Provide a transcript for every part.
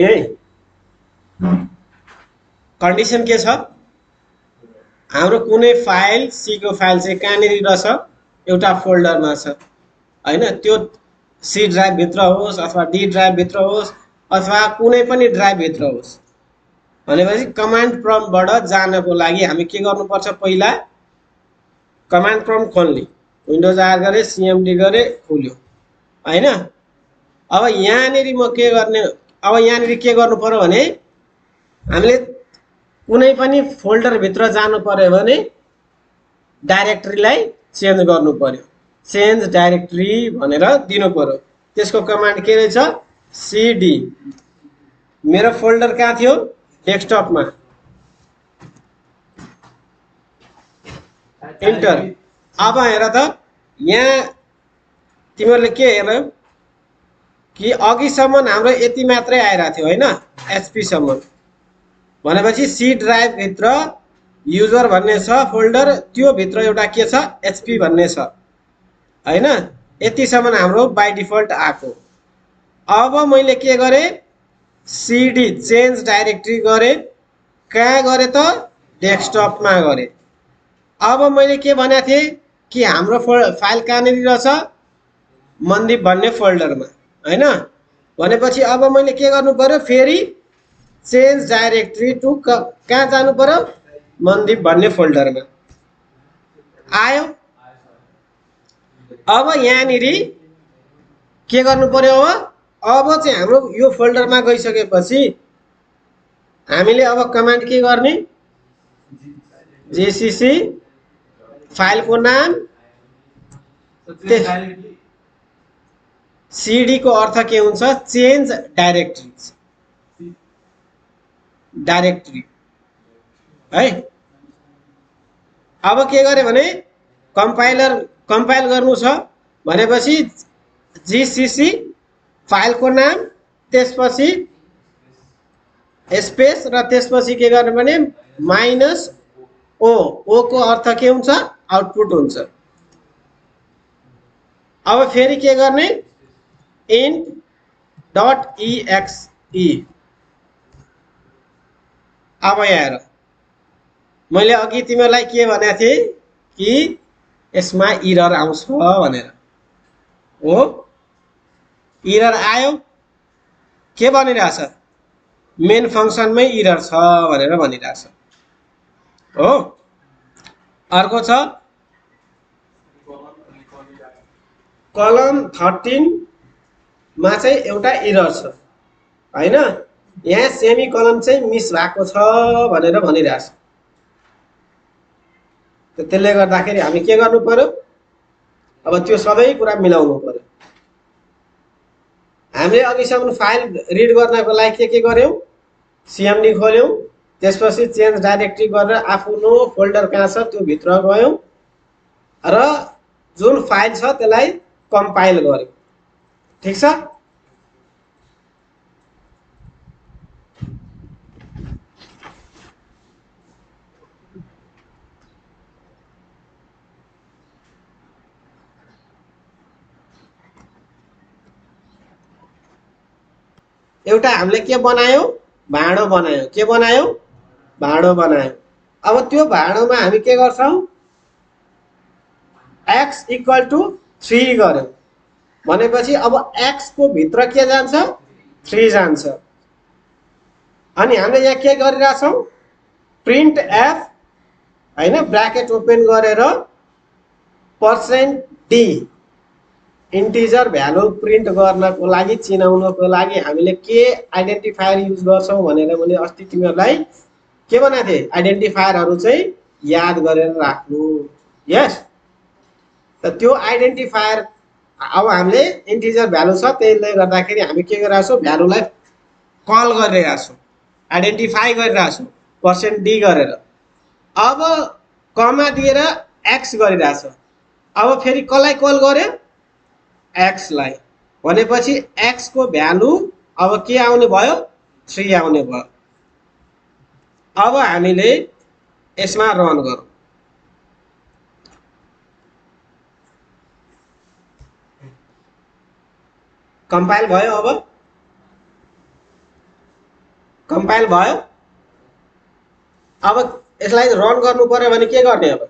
है कन्डिसन के छ हाम्रो कुनै फाइल सी को फाइल चाहिँ कहाँनिर रहेछ एउटा फोल्डरमा छ हैन त्यो सी ड्राइभ भित्र होस् अथवा डी ड्राइभ भित्र होस् अथवा कुनै पनि ड्राइभ भित्र होस् भनेपछि कमान्ड प्रम्प्टबाट जानको लागि हामी के गर्नुपर्छ पहिला कमान्ड प्रम्प्ट खोल्ने विन्डोज आर गरे सीएमडी गरे खोल्यो हैन अब यहाँनिर म के गर्ने अब यहाँनिर के गर्नु पर्यो भने हामीले कुनै पनि फोल्डर भित्र जानु पर्यो भने डाइरेक्टरीलाई चेन्ज गर्नु पर्यो चेन्ज डाइरेक्टरी भनेर दिनु पर्यो त्यसको कमान्ड के रहेछ सीडी मेरो फोल्डर कहाँ थियो डेस्कटपमा इन्टर अब हेर त यहाँ तिमीहरूले के हेर कि अघिसम्म हाम्रो यति मात्रै आइरहेको थियो हैन एचपी सम्म भनेपछि सी ड्राइभ भित्र युजर भन्ने छ फोल्डर त्यो भित्र एउटा के छ एचपी भन्ने छ हैन यतिसम्म हाम्रो बाइ डिफल्ट आको अब मैले के गरे सीडी चेन्ज डाइरेक्टरी गरे कहाँ गरे त डेस्कटपमा गरे अब मैले के भनेको थिएँ कि हाम्रो फाइल कहाँनिर रहेछ मन्दिप भन्ने फोल्डरमा हैन भनेपछि अब मैले के गर्नु पर्यो फेरि चेन्ज डाइरेक्टरी टु कहाँ जानु पर्यो मन्दिप भन्ने फोल्डरमा आयो अब यहाँनिर के गर्नु पर्यो अब चाहिँ हाम्रो यो फोल्डरमा गइसकेपछि हामीले अब कमान्ड के गर्ने जीसीसी फाइलको नाम सीडी को अर्थ के हुन्छ चेन्ज डाइरेक्टरी डाइरेक्टरी है अब के गरे भने कम्पाइल गर्नु छ भनेपछि जीसीसी फाइलको नाम त्यसपछि स्पेस र त्यसपछि के गर्ने भने माइनस ओ ओ को अर्थ के हुन्छ आउटपुट हुन्छ अब फेरि के गर्ने int .exe अब हेर मैले अघि तिमीलाई के भनेको थिएँ कि यसमा इरर आउँछ भनेर हो इरर आयो के भनिरहेछ मेन फंक्सनमै इरर छ भनेर भनिरहेछ हो अर्को छ कलम 13 मा चाहिँ एउटा इरर छ हैन यहाँ सेमिकोलन चाहिँ मिस भएको छ भनेर भनिरहेछ त्यसले गर्दाखेरि हामी के गर्नु पर्यो अब त्यो सबै कुरा मिलाउनु पर्यो हामीले अघिसम्म फाइल रिड गर्नको लागि के गर्यौं सीएमडी खोल्यौं त्यसपछि चेन्ज डाइरेक्टरी गरेर आफ्नो फोल्डर कहाँ छ त्यो भित्र गयौं र जुन फाइल छ त्यसलाई कम्पाइल गर्यौं ठीक छ एउटा हामीले के बनायौ भाडो बनायौ के बनायौ भाडो बनायौ अब त्यो भाडोमा हामी के गर्छौं x = 3 गर्यौ भनेपछि अब x को भित्र के जान्छ 3 जान्छ अनि हामीले यहाँ के गरिरा छौं प्रिन्ट f हैन ब्र्याकेट ओपन गरेर %d इन्टिजर भ्यालु प्रिन्ट गर्नको लागि चिनाउनको लागि हामीले के आइडेन्टिफायर युज गर्छौं भनेर मैले अस्ति तिमीहरुलाई के भनेको थिए आइडेन्टिफायरहरु चाहिँ याद गरेर राख्नु यस त त्यो आइडेन्टिफायर अब हामीले इन्टिजर भ्यालु छ त्यसले गर्दाखेरि हामी के गरिरहेका छौं भ्यालुलाई कल गरिरहेका छौं आइडेन्टिफाई गरिरहेका छौं %d गरेर अब कमा दिएर x गरिरहेका छ अब फेरि कसलाई कल गर्यो x लाई भनेपछि x को भ्यालु अब के आउने भयो 3 आउने भयो अब हामीले यसमा रन गरौँ कम्पाइल भयो अब कम्पाइल भयो। अब यसलाई रन गर्नु पर्यो भने के गर्ने अब?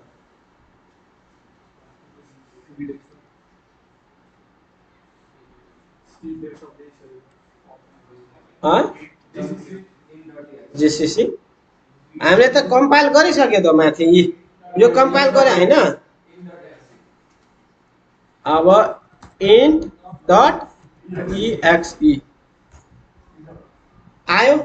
जीसीसी हामीले त कम्पाइल गरिसक्यो त माथि, यो कम्पाइल गरे हैन? अब int.exe आयो।